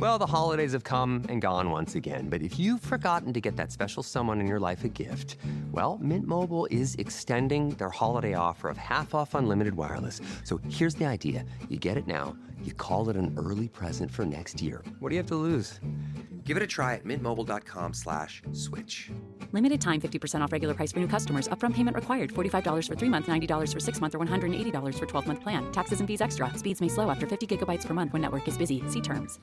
Well, the holidays have come and gone once again, but if you've forgotten to get that special someone in your life a gift, well, Mint Mobile is extending their holiday offer of half off unlimited wireless. So here's the idea. You get it now, you call it an early present for next year. What do you have to lose? Give it a try at mintmobile.com/switch. Limited time 50% off regular price for new customers. Upfront payment required. $45 for 3 months, $90 for 6 months, or $180 for 12-month plan. Taxes and fees extra. Speeds may slow after 50 gigabytes per month when network is busy. See terms.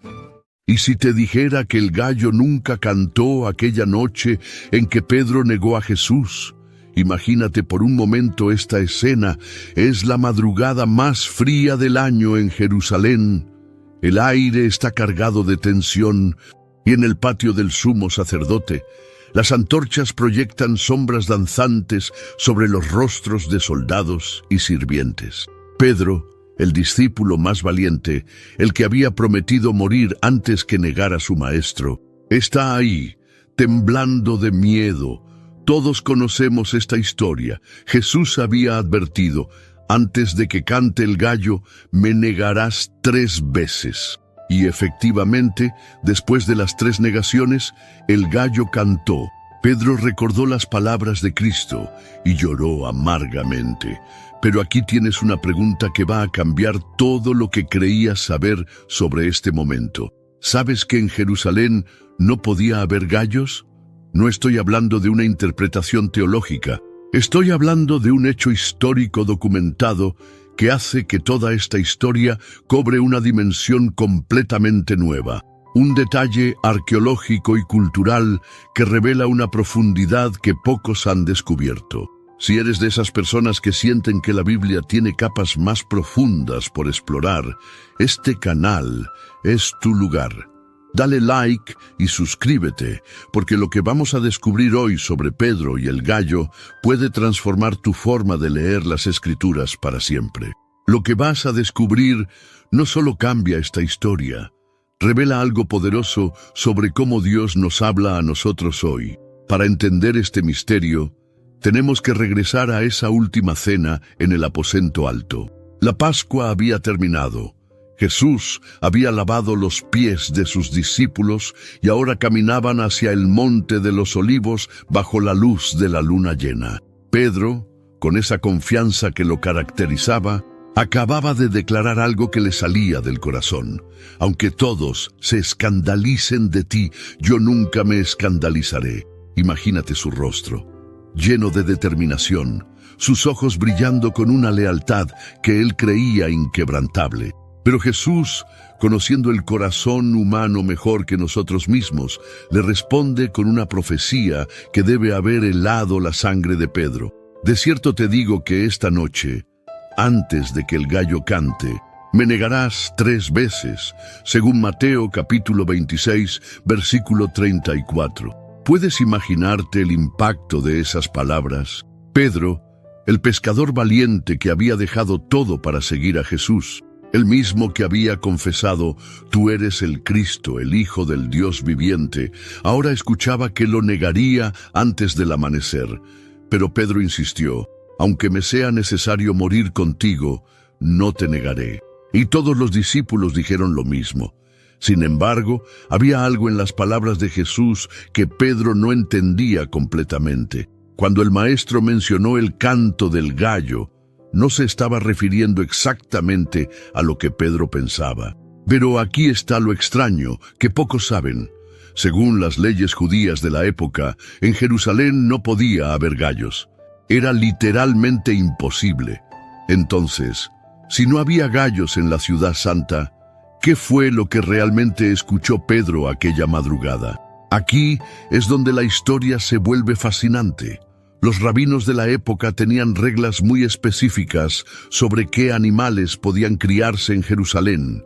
¿Y si te dijera que el gallo nunca cantó aquella noche en que Pedro negó a Jesús? Imagínate por un momento esta escena. Es la madrugada más fría del año en Jerusalén. El aire está cargado de tensión y en el patio del sumo sacerdote, las antorchas proyectan sombras danzantes sobre los rostros de soldados y sirvientes. Pedro, el discípulo más valiente, el que había prometido morir antes que negar a su maestro, está ahí, temblando de miedo. Todos conocemos esta historia. Jesús había advertido: antes de que cante el gallo, me negarás 3 veces. Y efectivamente, después de las 3 negaciones, el gallo cantó. Pedro recordó las palabras de Cristo y lloró amargamente. Pero aquí tienes una pregunta que va a cambiar todo lo que creías saber sobre este momento. ¿Sabes que en Jerusalén no podía haber gallos? No estoy hablando de una interpretación teológica. Estoy hablando de un hecho histórico documentado que hace que toda esta historia cobre una dimensión completamente nueva. Un detalle arqueológico y cultural que revela una profundidad que pocos han descubierto. Si eres de esas personas que sienten que la Biblia tiene capas más profundas por explorar, este canal es tu lugar. Dale like y suscríbete, porque lo que vamos a descubrir hoy sobre Pedro y el gallo puede transformar tu forma de leer las Escrituras para siempre. Lo que vas a descubrir no solo cambia esta historia, revela algo poderoso sobre cómo Dios nos habla a nosotros hoy. Para entender este misterio, tenemos que regresar a esa última cena en el aposento alto. La Pascua había terminado. Jesús había lavado los pies de sus discípulos y ahora caminaban hacia el monte de los olivos bajo la luz de la luna llena. Pedro, con esa confianza que lo caracterizaba, acababa de declarar algo que le salía del corazón. Aunque todos se escandalicen de ti, yo nunca me escandalizaré. Imagínate su rostro, lleno de determinación, sus ojos brillando con una lealtad que él creía inquebrantable. Pero Jesús, conociendo el corazón humano mejor que nosotros mismos, le responde con una profecía que debe haber helado la sangre de Pedro. De cierto te digo que esta noche, antes de que el gallo cante, me negarás 3 veces, según Mateo capítulo 26, versículo 34. ¿Puedes imaginarte el impacto de esas palabras? Pedro, el pescador valiente que había dejado todo para seguir a Jesús, el mismo que había confesado: tú eres el Cristo, el Hijo del Dios viviente, ahora escuchaba que lo negaría antes del amanecer. Pero Pedro insistió: aunque me sea necesario morir contigo, no te negaré. Y todos los discípulos dijeron lo mismo. Sin embargo, había algo en las palabras de Jesús que Pedro no entendía completamente. Cuando el maestro mencionó el canto del gallo, no se estaba refiriendo exactamente a lo que Pedro pensaba. Pero aquí está lo extraño, que pocos saben. Según las leyes judías de la época, en Jerusalén no podía haber gallos. Era literalmente imposible. Entonces, si no había gallos en la ciudad santa, ¿qué fue lo que realmente escuchó Pedro aquella madrugada? Aquí es donde la historia se vuelve fascinante. Los rabinos de la época tenían reglas muy específicas sobre qué animales podían criarse en Jerusalén,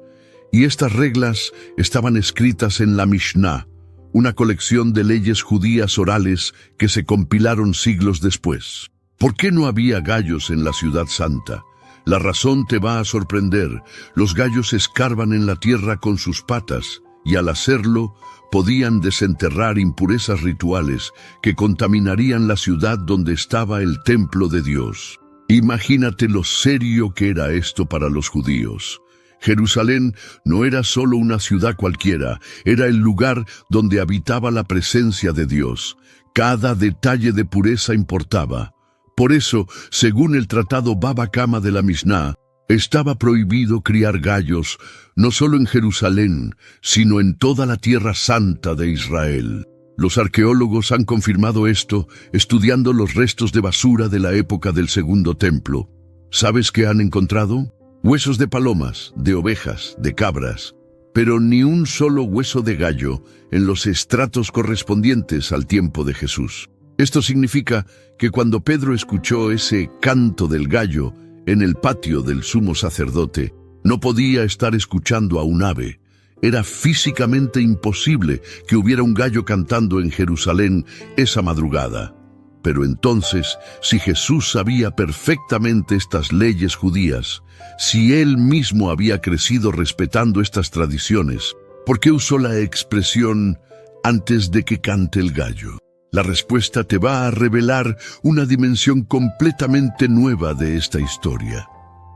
y estas reglas estaban escritas en la Mishnah, una colección de leyes judías orales que se compilaron siglos después. ¿Por qué no había gallos en la ciudad santa? La razón te va a sorprender. Los gallos escarban en la tierra con sus patas, y al hacerlo, podían desenterrar impurezas rituales que contaminarían la ciudad donde estaba el templo de Dios. Imagínate lo serio que era esto para los judíos. Jerusalén no era solo una ciudad cualquiera, era el lugar donde habitaba la presencia de Dios. Cada detalle de pureza importaba. Por eso, según el tratado Baba Kama de la Mishnah, estaba prohibido criar gallos, no solo en Jerusalén, sino en toda la tierra santa de Israel. Los arqueólogos han confirmado esto estudiando los restos de basura de la época del Segundo Templo. ¿Sabes qué han encontrado? Huesos de palomas, de ovejas, de cabras, pero ni un solo hueso de gallo en los estratos correspondientes al tiempo de Jesús. Esto significa que cuando Pedro escuchó ese canto del gallo en el patio del sumo sacerdote, no podía estar escuchando a un ave. Era físicamente imposible que hubiera un gallo cantando en Jerusalén esa madrugada. Pero entonces, si Jesús sabía perfectamente estas leyes judías, si él mismo había crecido respetando estas tradiciones, ¿por qué usó la expresión antes de que cante el gallo? La respuesta te va a revelar una dimensión completamente nueva de esta historia.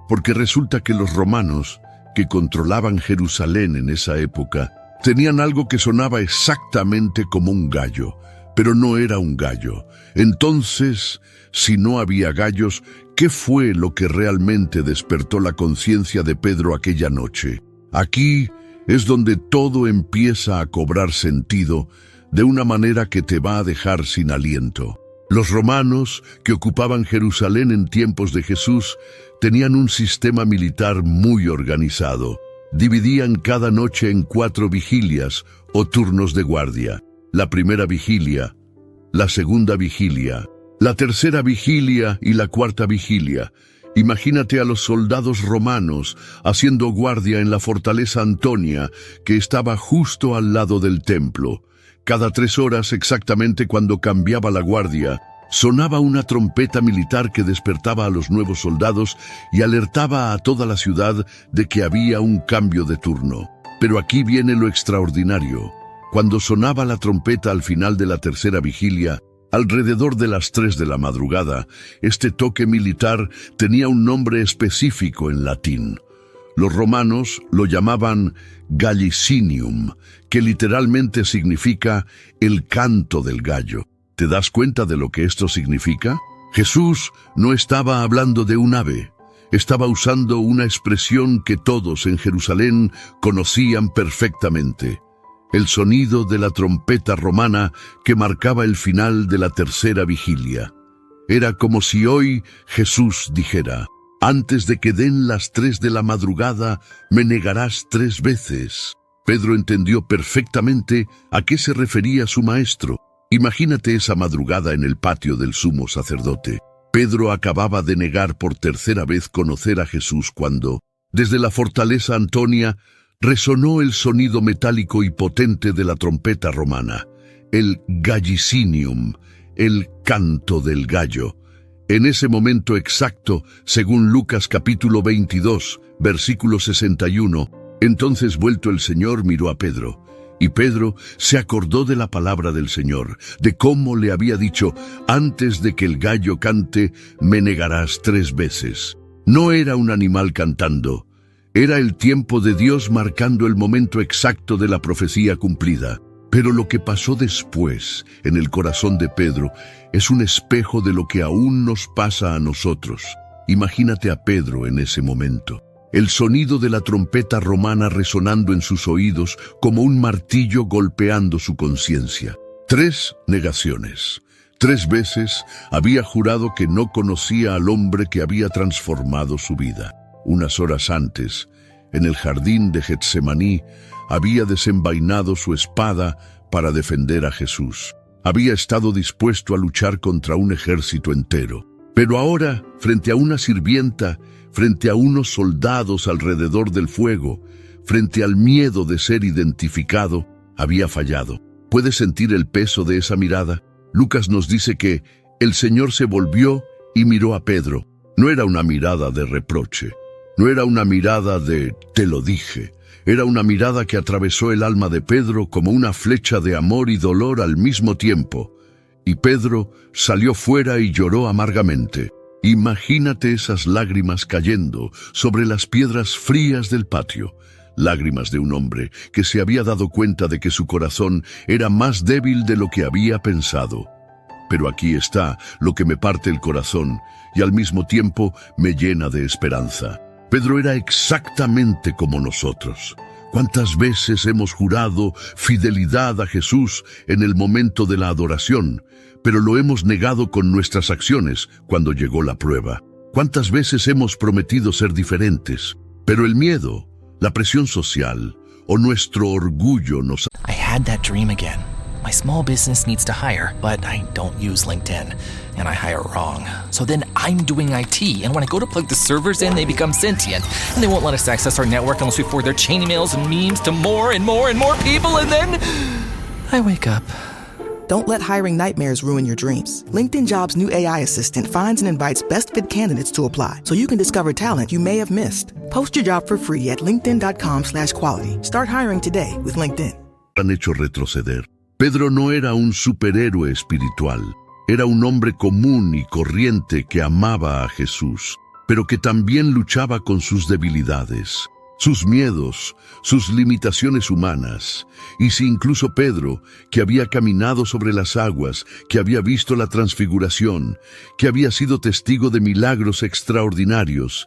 Porque resulta que los romanos, que controlaban Jerusalén en esa época, tenían algo que sonaba exactamente como un gallo, pero no era un gallo. Entonces, si no había gallos, ¿qué fue lo que realmente despertó la conciencia de Pedro aquella noche? Aquí es donde todo empieza a cobrar sentido de una manera que te va a dejar sin aliento. Los romanos, que ocupaban Jerusalén en tiempos de Jesús, tenían un sistema militar muy organizado. Dividían cada noche en 4 vigilias o turnos de guardia. La primera vigilia, la segunda vigilia, la tercera vigilia y la cuarta vigilia. Imagínate a los soldados romanos haciendo guardia en la fortaleza Antonia, que estaba justo al lado del templo. Cada 3 horas, exactamente cuando cambiaba la guardia, sonaba una trompeta militar que despertaba a los nuevos soldados y alertaba a toda la ciudad de que había un cambio de turno. Pero aquí viene lo extraordinario. Cuando sonaba la trompeta al final de la tercera vigilia, alrededor de las 3 de la madrugada, este toque militar tenía un nombre específico en latín. Los romanos lo llamaban gallicinium, que literalmente significa el canto del gallo. ¿Te das cuenta de lo que esto significa? Jesús no estaba hablando de un ave, estaba usando una expresión que todos en Jerusalén conocían perfectamente. El sonido de la trompeta romana que marcaba el final de la tercera vigilia. Era como si hoy Jesús dijera: antes de que den las 3 de la madrugada, me negarás 3 veces. Pedro entendió perfectamente a qué se refería su maestro. Imagínate esa madrugada en el patio del sumo sacerdote. Pedro acababa de negar por tercera vez conocer a Jesús cuando, desde la fortaleza Antonia, resonó el sonido metálico y potente de la trompeta romana, el gallicinium, el canto del gallo. En ese momento exacto, según Lucas capítulo 22, versículo 61, entonces vuelto el Señor miró a Pedro, y Pedro se acordó de la palabra del Señor, de cómo le había dicho: antes de que el gallo cante, me negarás 3 veces. No era un animal cantando, era el tiempo de Dios marcando el momento exacto de la profecía cumplida. Pero lo que pasó después en el corazón de Pedro es un espejo de lo que aún nos pasa a nosotros. Imagínate a Pedro en ese momento. El sonido de la trompeta romana resonando en sus oídos como un martillo golpeando su conciencia. 3 negaciones. 3 veces había jurado que no conocía al hombre que había transformado su vida. Unas horas antes, en el jardín de Getsemaní, había desenvainado su espada para defender a Jesús. Había estado dispuesto a luchar contra un ejército entero. Pero ahora, frente a una sirvienta, frente a unos soldados alrededor del fuego, frente al miedo de ser identificado, había fallado. ¿Puedes sentir el peso de esa mirada? Lucas nos dice que el Señor se volvió y miró a Pedro. No era una mirada de reproche, no era una mirada de «te lo dije». Era una mirada que atravesó el alma de Pedro como una flecha de amor y dolor al mismo tiempo. Y Pedro salió fuera y lloró amargamente. Imagínate esas lágrimas cayendo sobre las piedras frías del patio, lágrimas de un hombre que se había dado cuenta de que su corazón era más débil de lo que había pensado. Pero aquí está lo que me parte el corazón y al mismo tiempo me llena de esperanza. Pedro era exactamente como nosotros. ¿Cuántas veces hemos jurado fidelidad a Jesús en el momento de la adoración, pero lo hemos negado con nuestras acciones cuando llegó la prueba? ¿Cuántas veces hemos prometido ser diferentes, pero el miedo, la presión social o nuestro orgullo nos... I had that dream again. My small business needs to hire, but I don't use LinkedIn, and I hire wrong. So then I'm doing IT, and when I go to plug the servers in, they become sentient, and they won't let us access our network unless we forward their chain emails and memes to more and more and more people, and then I wake up. Don't let hiring nightmares ruin your dreams. LinkedIn Jobs' new AI assistant finds and invites best-fit candidates to apply, so you can discover talent you may have missed. Post your job for free at linkedin.com/quality. Start hiring today with LinkedIn. Han hecho retroceder. Pedro no era un superhéroe espiritual. Era un hombre común y corriente que amaba a Jesús, pero que también luchaba con sus debilidades, sus miedos, sus limitaciones humanas. Y si incluso Pedro, que había caminado sobre las aguas, que había visto la transfiguración, que había sido testigo de milagros extraordinarios,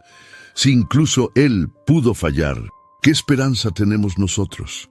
si incluso él pudo fallar, ¿qué esperanza tenemos nosotros?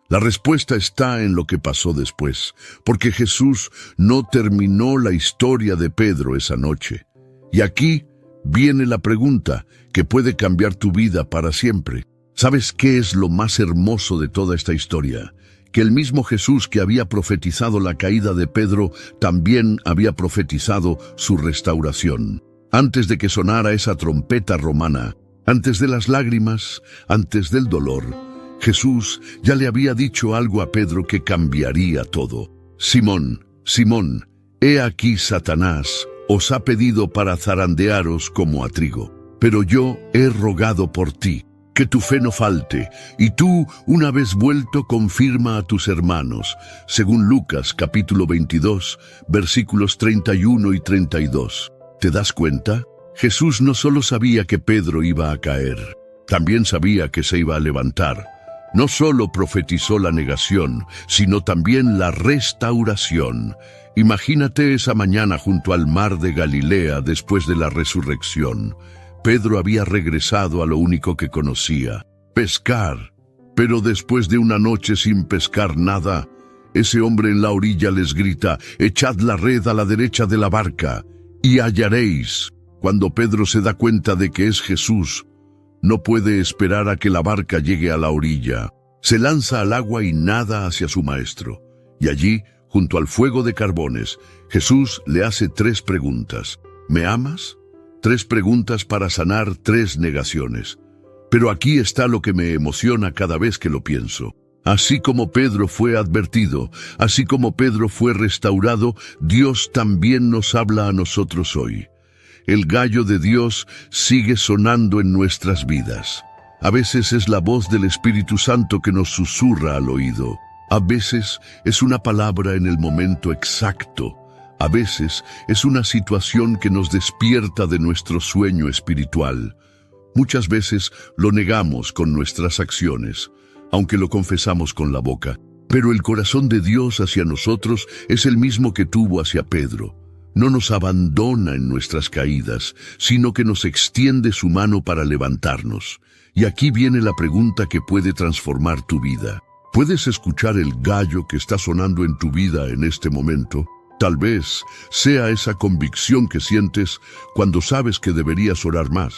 La respuesta está en lo que pasó después, porque Jesús no terminó la historia de Pedro esa noche. Y aquí viene la pregunta que puede cambiar tu vida para siempre. ¿Sabes qué es lo más hermoso de toda esta historia? Que el mismo Jesús que había profetizado la caída de Pedro también había profetizado su restauración. Antes de que sonara esa trompeta romana, antes de las lágrimas, antes del dolor, Jesús ya le había dicho algo a Pedro que cambiaría todo. Simón, Simón, he aquí Satanás os ha pedido para zarandearos como a trigo, pero yo he rogado por ti, que tu fe no falte, y tú, una vez vuelto, confirma a tus hermanos, según Lucas capítulo 22, versículos 31 y 32. ¿Te das cuenta? Jesús no solo sabía que Pedro iba a caer, también sabía que se iba a levantar. No solo profetizó la negación, sino también la restauración. Imagínate esa mañana junto al mar de Galilea después de la resurrección. Pedro había regresado a lo único que conocía, pescar. Pero después de una noche sin pescar nada, ese hombre en la orilla les grita: «Echad la red a la derecha de la barca, y hallaréis». Cuando Pedro se da cuenta de que es Jesús, no puede esperar a que la barca llegue a la orilla. Se lanza al agua y nada hacia su maestro. Y allí, junto al fuego de carbones, Jesús le hace 3 preguntas. ¿Me amas? 3 preguntas para sanar 3 negaciones. Pero aquí está lo que me emociona cada vez que lo pienso. Así como Pedro fue advertido, así como Pedro fue restaurado, Dios también nos habla a nosotros hoy. El gallo de Dios sigue sonando en nuestras vidas. A veces es la voz del Espíritu Santo que nos susurra al oído. A veces es una palabra en el momento exacto. A veces es una situación que nos despierta de nuestro sueño espiritual. Muchas veces lo negamos con nuestras acciones, aunque lo confesamos con la boca. Pero el corazón de Dios hacia nosotros es el mismo que tuvo hacia Pedro. No nos abandona en nuestras caídas, sino que nos extiende su mano para levantarnos. Y aquí viene la pregunta que puede transformar tu vida. ¿Puedes escuchar el gallo que está sonando en tu vida en este momento? Tal vez sea esa convicción que sientes cuando sabes que deberías orar más,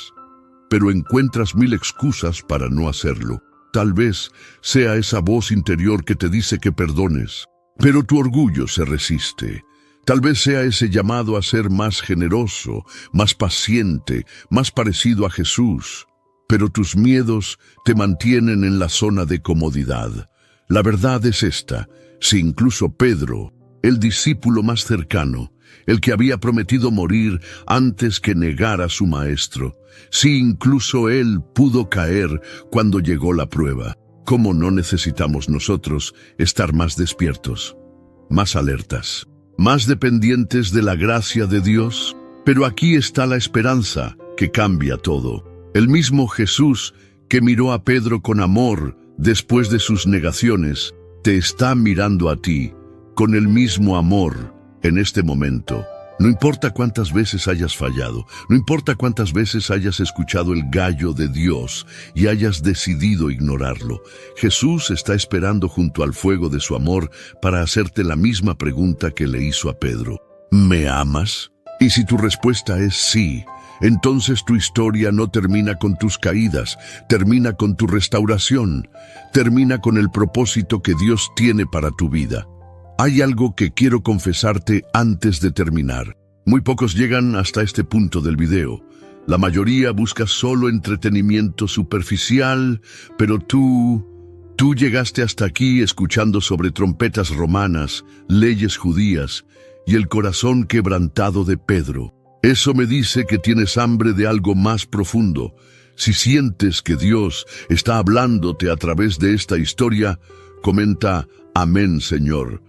pero encuentras 1000 excusas para no hacerlo. Tal vez sea esa voz interior que te dice que perdones, pero tu orgullo se resiste. Tal vez sea ese llamado a ser más generoso, más paciente, más parecido a Jesús, pero tus miedos te mantienen en la zona de comodidad. La verdad es esta: si incluso Pedro, el discípulo más cercano, el que había prometido morir antes que negar a su maestro, si incluso él pudo caer cuando llegó la prueba, ¿cómo no necesitamos nosotros estar más despiertos, más alertas, más dependientes de la gracia de Dios? Pero aquí está la esperanza que cambia todo. El mismo Jesús que miró a Pedro con amor después de sus negaciones, te está mirando a ti con el mismo amor en este momento. No importa cuántas veces hayas fallado, no importa cuántas veces hayas escuchado el gallo de Dios y hayas decidido ignorarlo, Jesús está esperando junto al fuego de su amor para hacerte la misma pregunta que le hizo a Pedro. ¿Me amas? Y si tu respuesta es sí, entonces tu historia no termina con tus caídas, termina con tu restauración, termina con el propósito que Dios tiene para tu vida. Hay algo que quiero confesarte antes de terminar. Muy pocos llegan hasta este punto del video. La mayoría busca solo entretenimiento superficial, pero tú llegaste hasta aquí escuchando sobre trompetas romanas, leyes judías y el corazón quebrantado de Pedro. Eso me dice que tienes hambre de algo más profundo. Si sientes que Dios está hablándote a través de esta historia, comenta «Amén, Señor»,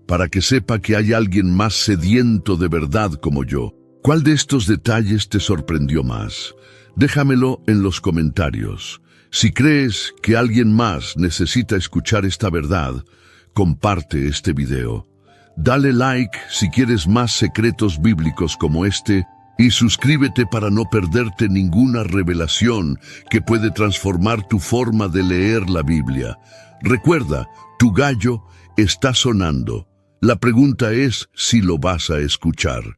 para que sepa que hay alguien más sediento de verdad como yo. ¿Cuál de estos detalles te sorprendió más? Déjamelo en los comentarios. Si crees que alguien más necesita escuchar esta verdad, comparte este video. Dale like si quieres más secretos bíblicos como este y suscríbete para no perderte ninguna revelación que puede transformar tu forma de leer la Biblia. Recuerda, tu gallo está sonando. La pregunta es si lo vas a escuchar.